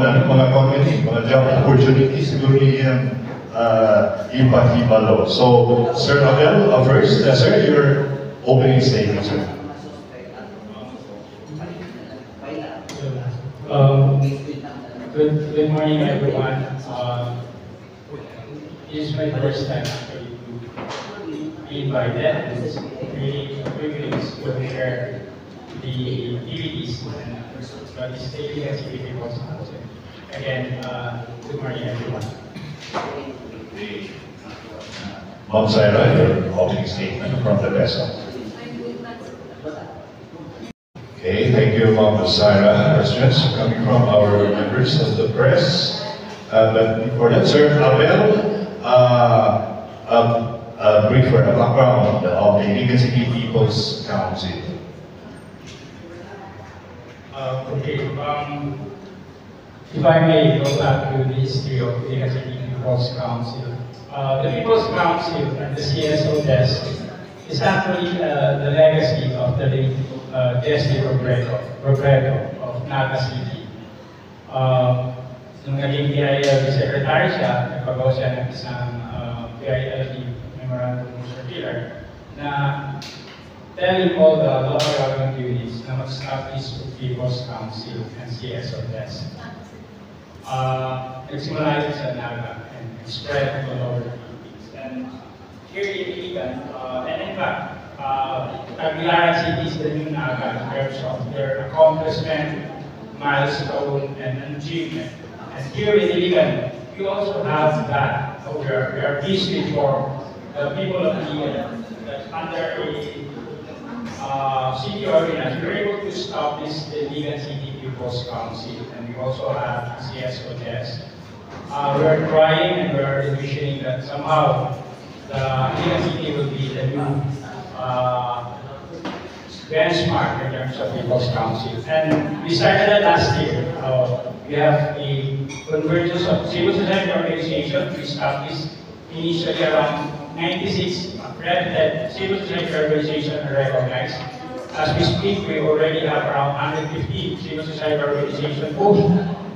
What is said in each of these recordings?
mga community, mga job opportunities, siguro yung iba-iba. So, Sir Abel, first, sir, your opening statement, sir. Good morning, everyone. This is my first time actually to be invited. It's really a privilege to share the activities and the state activity was again. Good morning, everyone. Ma'am Syra, your opening statement from the PESA. Okay, thank you, Ma'am Syra. Questions coming from our members of the press. But before that, Sir Abel, a briefer, a background of the Iligan City People's Council. If I may go back to the history of the Iligan City People's Council. The People's Council and the CSO desk is actually the legacy of the late Jesse Robredo of Naga City. Nung naging PILD Secretary siya, nagpagawa siya ng isang PILD Memorandum of Circular na telling all the local government units na mag-establish People's Council and CSO desk. Nagsimula ito sa Naga and spread all over the Philippines. And here in Iligan, and in fact, Tagbilaran City is the new Naga in terms of their accomplishment, milestone, and achievement. And here in Iligan, we also have that. So we are busy for the people of Iligan that under a city ordinance, we were able to establish the Iligan City People's Council, and we also have CSO desk. We are trying and we are envisioning that somehow the Iligan City will be the new benchmark in terms of People's Council. And we started that last year. We have a convergence of civil society organizations. We established initially around 96 accredited civil society organizations recognized. As we speak, we already have around 150 civil society organizations both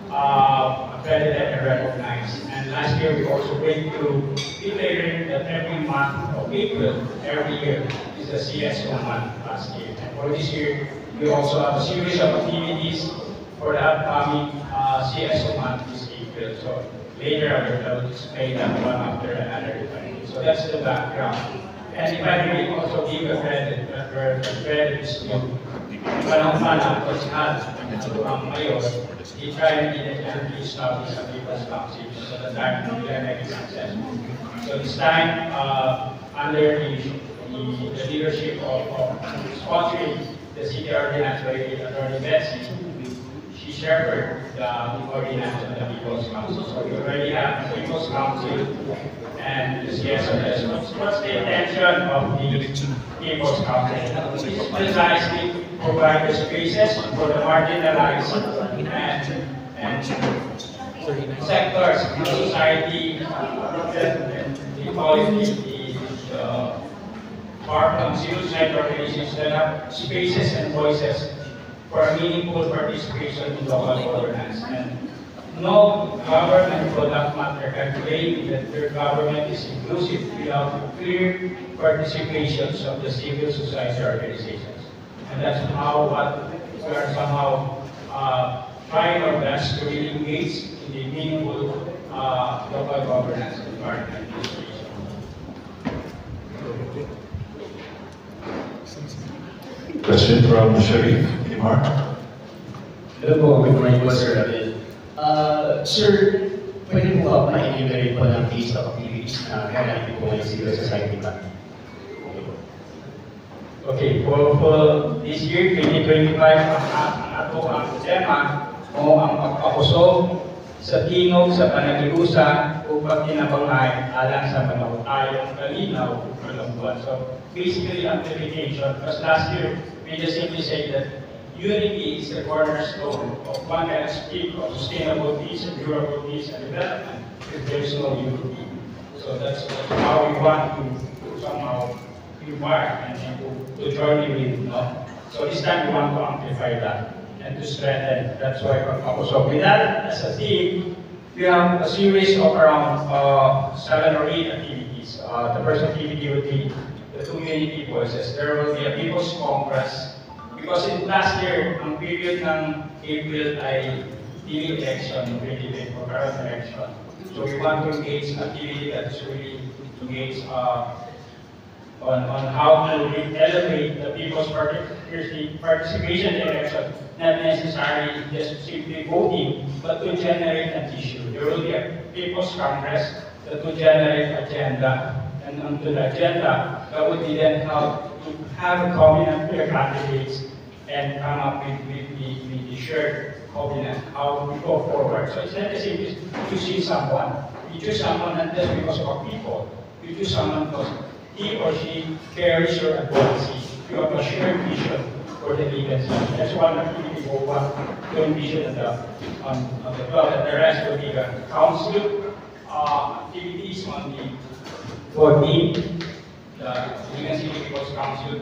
accredited and recognized. And last year, we also went through declaring that every month of April, every year, is the CSO month last year. And for this year, we also have a series of activities for the upcoming CSO month this April. So later, I will explain that one after another. So that's the background. And if I may also give a credit, the credit is to Panangpana, which had Mayor. He tried to establish a People's Council so that time we are making successful. So this time, under the leadership of sponsoring the city ordinance by Attorney Betsy, she shepherded the ordinance of the People's Council. So we already have the People's Council and the CSO. What's the intention of the People's Council? It is precisely to provide the spaces for the marginalized and sectors in society, the equality, the part of civil society organizations that have spaces and voices for a meaningful participation in local governance. And no government, for that matter, can claim that their government is inclusive without clear participations of the civil society organizations. And that's how we are somehow trying our best to really engage in the meaningful local governance environment. Question from Sharif Imar. Hello po, good morning po, Sir Abel. Sir, pwede po ba ma-enumerate po ng list of activities na kailangan po ng civil society ba? Okay, for this year, 2025, ang tema o ang pagpakusog sa tingog sa panag-iusa upang tinabangay alang sa manawatayong kalinaw o kalambuan. So basically amplification, because last year we just simply say that unity is the cornerstone of one can speak of sustainable peace and durable peace and development if there is no unity. So that's how we want to somehow inspire and to journey with. So this time we want to amplify that. and to strengthen. That's why we're focused. So with that as a theme, we have a series of around 7 or 8 activities. The first activity would be the community voices. There will be a People's Congress. Because in last year, ang period ng April ay TV election, really for current election. So we want to engage activity that is really engage on how to elevate the people's participation in election, not necessarily just simply voting, but to generate an issue. There will be a People's Congress that will generate agenda, and onto the agenda, that would be then how to have a covenant with the candidates and come up with the shared covenant, how we go forward. So it's not the same as choosing someone. You choose someone not just because of our people. You choose someone because he or she carries your advocacy. You have a shared vision for the leaders. That's one activity for one joint vision on the club. And the rest will be the council activities on the 14th, the Iligan City People's Council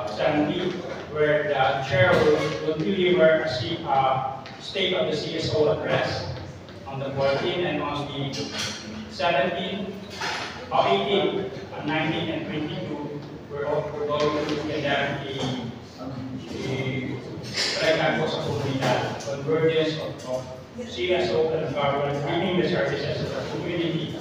Assembly, where the chair will deliver a state of the CSO address on the 14th, and on the 17th, 18th, 19th, and 22, we're going to conduct a Recagos of Comunidad, convergence of CSO and government, bringing the services to the community.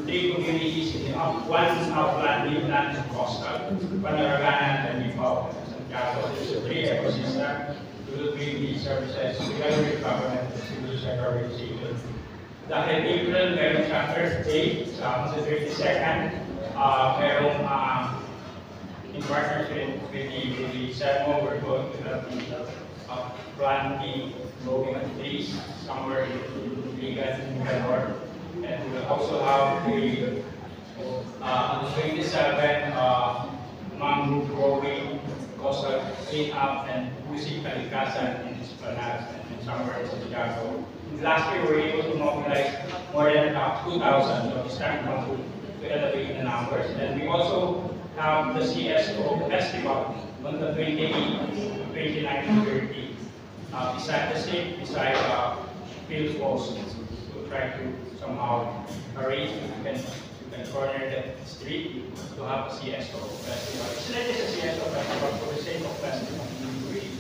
3 communities in one outland, Midland, and Coastal, Panaragan, and Lipao, Santiago. There's a 3 ecosystem. We will bring these services together with government and civil society organizations. Dahil April, meron siyang Earth Day, sa 22nd, merong in partnership with the CERMO, we're going to have the planting, growing of trees somewhere in Ligan, in Calor. And we will also have the on the 27th, mangrove growing, coastal cleanup, and music kalikasan in Esplanade and somewhere in Santiago. Last year, we were able to mobilize more than 2,000, so it's time to elevate the numbers. And we also have the CSO Festival on the 28th, 29th, and 30th. Beside the state, beside field posts, to try to somehow arrange, you can corner the street to have a CSO Festival. It's not just a CSO Festival for the sake of festival.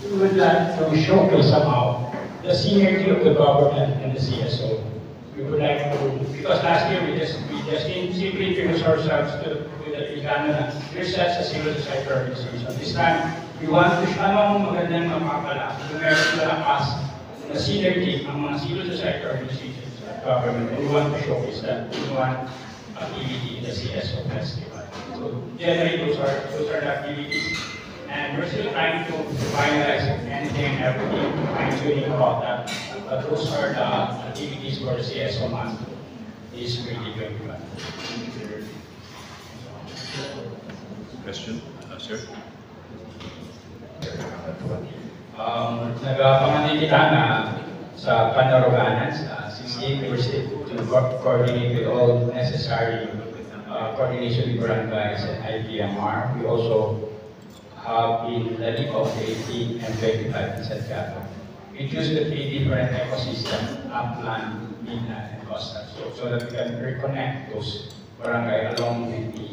We would like to showcase somehow the synergy of the government and the CSO. We would like to, because last year we just simply introduced ourselves to the Ilocano research sa civil society organization. This time, we want to show anong magandang mapapala, kung meron malakas na synergy ang mga civil society organizations at government. And we want to showcase that in one activity in the CSO Festival. So generally, those are the activities. And we're still trying to finalize anything and everything, fine-tuning about that. But those are the activities for the CSO month is 2021. Question, sir? Nagpamanili na sa Panaragan, sa 68 University, to coordinate with all necessary coordination with barangays and IPMR. We also have in Lalico 18 and 25 in Santiago. We choose the 3 different ecosystems, upland, midland, and coastal, so that we can reconnect those barangay along with the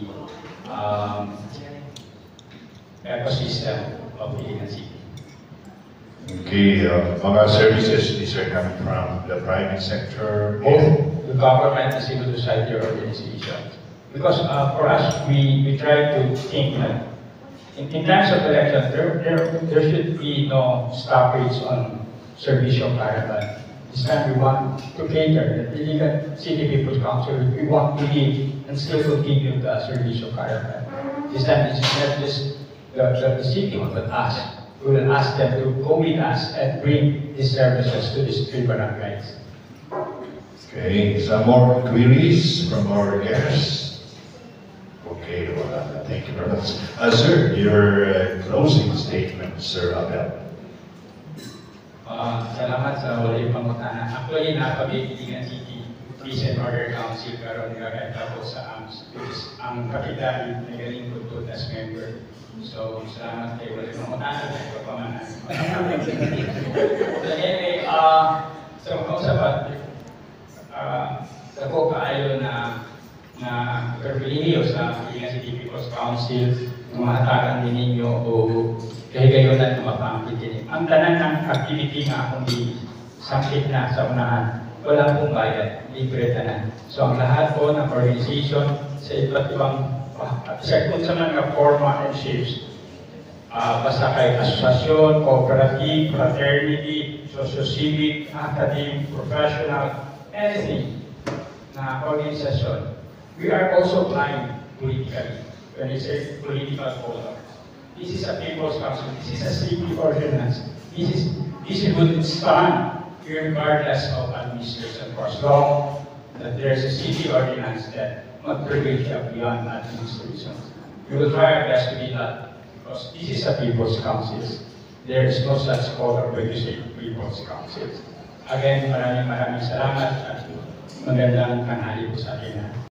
ecosystem of Iligan City. Okay, mga services, these are coming from the private sector. Both the government and civil society organizations. Because for us, we try to think that in times of election, there should be no stoppage on Servicio Caravan. This time we want to cater the Iligan City People's Council. We want to lead and still continue the Servicio Caravan. This time it's not just the city, but us. We will ask them to go with us and bring these services to these 3 barangays. Okay, some more queries from our guests? Okay, well, thank you very much. Sir, your closing statement, Sir Abel. Salamat sa wala yung pangutana. Actually, napag-Iligan City Peace and Order Council karon nga tapos sa AMS, which is ang kapitan na galing tutut as member. So, salamat kayo ulit mga matanan at kapamanan. So anyway, sa mga usapan, dako kaayo na pribilehiyo sa Pilipinas City People's Council, mahatagan din ninyo o kahigayonan na mapangkit din. Ang tanan ng activity nga akong isangkit na sa unahan, wala pong bayad, libre tanan. So ang lahat po ng organization sa iba't ibang kung sa mga forma and shapes, basta kay asosasyon, cooperative, fraternity, socio-civic, academic, professional, anything na organisasyon. We are also blind politically. When you say political color, this is a people's council. This is a city ordinance. This would stand regardless of administration for as long that there is a city ordinance that not privilege beyond administration. We will try our best to be that because this is a people's council. There is no such color when you say people's council. Again, maraming salamat at magandang tanghali po sa atin.